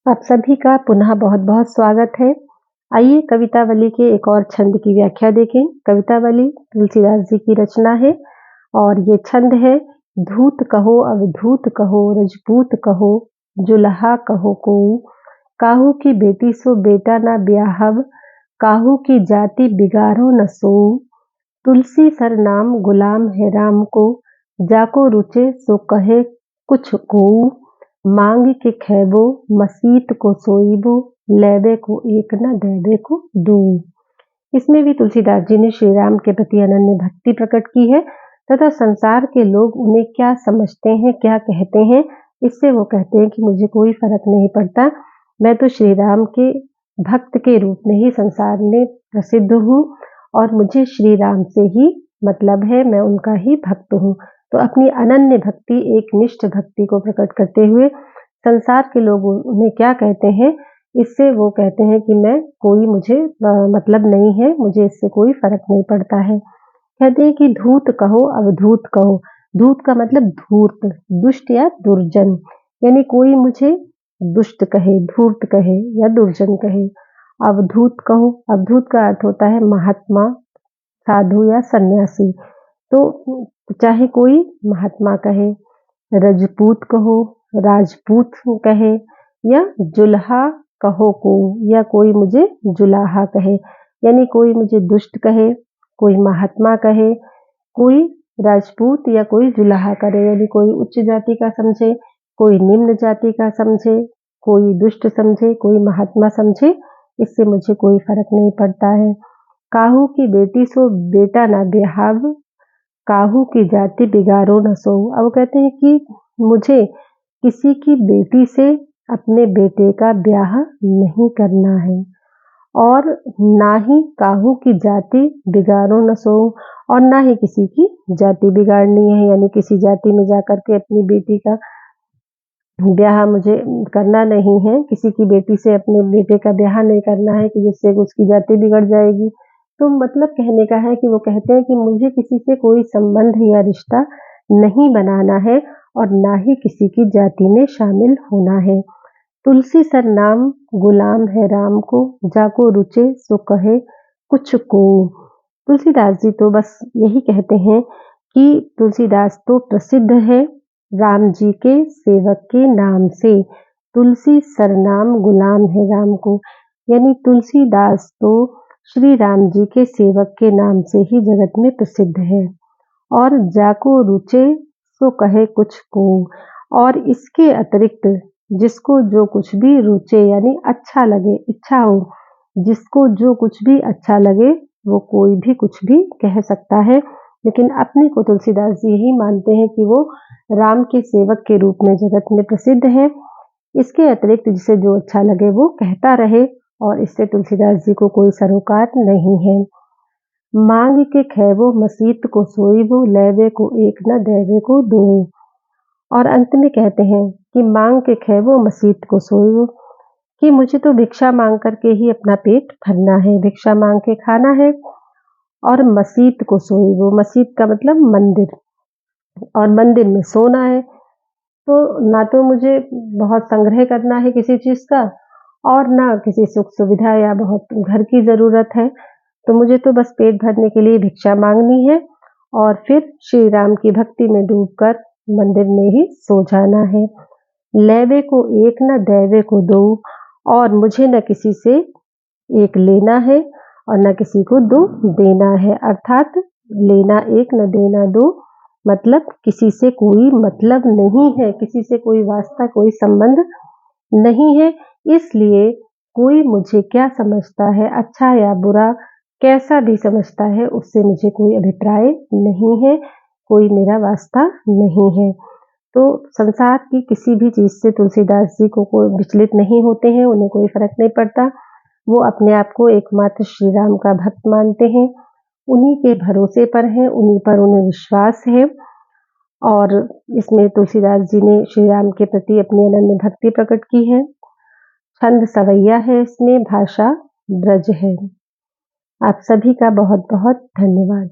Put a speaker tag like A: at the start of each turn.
A: आप सभी का पुनः बहुत-बहुत स्वागत है। आइए कवितावली के एक और छंद की व्याख्या देखें। कवितावली तुलसीदास जी की रचना है और ये छंद है। धूत कहो अवधूत कहो रजपूत कहो जुलहा कहो कोऊ, काहू की बेटी सो बेटा ना ब्याहव, काहू की जाति बिगाड़ो न सोऊ। तुलसी सर नाम गुलाम है राम को, जाको रुचे सो कहे कुछ कोऊ। मांग के खैबो मसीत को सोईबो, लैबे को एक न दैबे को दो। इसमें भी तुलसीदास जी ने श्री राम के प्रति अनन्य भक्ति प्रकट की है तथा संसार के लोग उन्हें क्या समझते हैं, क्या कहते हैं, इससे वो कहते हैं कि मुझे कोई फर्क नहीं पड़ता। मैं तो श्री राम के भक्त के रूप में ही संसार में प्रसिद्ध हूँ और मुझे श्री राम से ही मतलब है, मैं उनका ही भक्त हूँ। तो अपनी अनन्य भक्ति, एक निष्ठ भक्ति को प्रकट करते हुए संसार के लोग उन्हें क्या कहते हैं, इससे वो कहते हैं कि मुझे मतलब नहीं है, मुझे इससे कोई फर्क नहीं पड़ता है। कहते हैं कि धूत कहो अवधूत कहो। धूत का मतलब धूर्त, दुष्ट या दुर्जन, यानी कोई मुझे दुष्ट कहे, धूर्त कहे या दुर्जन कहे। अवधूत कहो, अवधूत का अर्थ होता है महात्मा, साधु या सन्यासी। तो चाहे कोई महात्मा कहे, रजपूत कहो, राजपूत कहे या जुल्हा कहो को, या कोई मुझे जुलाहा कहे, यानी कोई मुझे दुष्ट कहे, कोई महात्मा कहे, कोई राजपूत या कोई जुलाहा करे, यानी कोई उच्च जाति का समझे, कोई निम्न जाति का समझे, कोई दुष्ट समझे, कोई महात्मा समझे, इससे मुझे कोई फर्क नहीं पड़ता है। काहू की बेटी सो बेटा ना ब्याहव, काहू की जाति बिगाड़ो न सोऊ। अब कहते हैं कि मुझे किसी की बेटी से अपने बेटे का ब्याह नहीं करना है और ना ही काहू की जाति बिगाड़ो न सोऊ, और ना ही किसी की जाति बिगाड़नी है, यानी किसी जाति में जाकर के अपनी बेटी का ब्याह मुझे करना नहीं है। किसी की बेटी से अपने बेटे का ब्याह नहीं करना है कि जिससे उसकी जाति बिगड़ जाएगी। तो मतलब कहने का है कि वो कहते हैं कि मुझे किसी से कोई संबंध या रिश्ता नहीं बनाना है और ना ही किसी की जाति में शामिल होना है। तुलसी सर नाम गुलाम है राम को, जाको रुचे सो कहे कुछ को। तुलसीदास जी तो बस यही कहते हैं कि तुलसीदास तो प्रसिद्ध है राम जी के सेवक के नाम से। तुलसी सरनाम गुलाम है राम को, यानी तुलसीदास तो श्री राम जी के सेवक के नाम से ही जगत में प्रसिद्ध है। और जाको रुचे सो कहे कुछ को, और इसके अतिरिक्त जिसको जो कुछ भी रुचे यानी अच्छा लगे, इच्छा हो, जिसको जो कुछ भी अच्छा लगे वो कोई भी कुछ भी कह सकता है। लेकिन अपने को तुलसीदास जी ही मानते हैं कि वो राम के सेवक के रूप में जगत में प्रसिद्ध है। इसके अतिरिक्त जिसे जो अच्छा लगे वो कहता रहे और इससे तुलसीदास जी को कोई सरोकार नहीं है। मांग के खैबो मसीत को सोईबो, लैबे को एक न दैबे को दो। और अंत में कहते हैं कि मांग के खैबो मसीत को सोईबो, कि मुझे तो भिक्षा मांग करके ही अपना पेट भरना है, भिक्षा मांग के खाना है। और मसीत को सोईबो, मसीत का मतलब मंदिर, और मंदिर में सोना है। तो ना तो मुझे बहुत संग्रह करना है किसी चीज़ का और ना किसी सुख सुविधा या बहुत घर की ज़रूरत है। तो मुझे तो बस पेट भरने के लिए भिक्षा मांगनी है और फिर श्री राम की भक्ति में डूबकर मंदिर में ही सो जाना है। लैबे को एक न दैबे को दो, और मुझे न किसी से एक लेना है और न किसी को दो देना है। अर्थात लेना एक न देना दो, मतलब किसी से कोई मतलब नहीं है, किसी से कोई वास्ता, कोई संबंध नहीं है। इसलिए कोई मुझे क्या समझता है, अच्छा या बुरा, कैसा भी समझता है, उससे मुझे कोई अभिप्राय नहीं है, कोई मेरा वास्ता नहीं है। तो संसार की किसी भी चीज़ से तुलसीदास जी को कोई विचलित नहीं होते हैं, उन्हें कोई फर्क नहीं पड़ता। वो अपने आप को एकमात्र श्री राम का भक्त मानते हैं, उन्हीं के भरोसे पर हैं, उन्हीं पर उन्हें विश्वास है। और इसमें तुलसीदास जी ने श्री राम के प्रति अपनी अनन्य भक्ति प्रकट की है। छंद सवैया है, इसमें भाषा ब्रज है। आप सभी का बहुत बहुत धन्यवाद।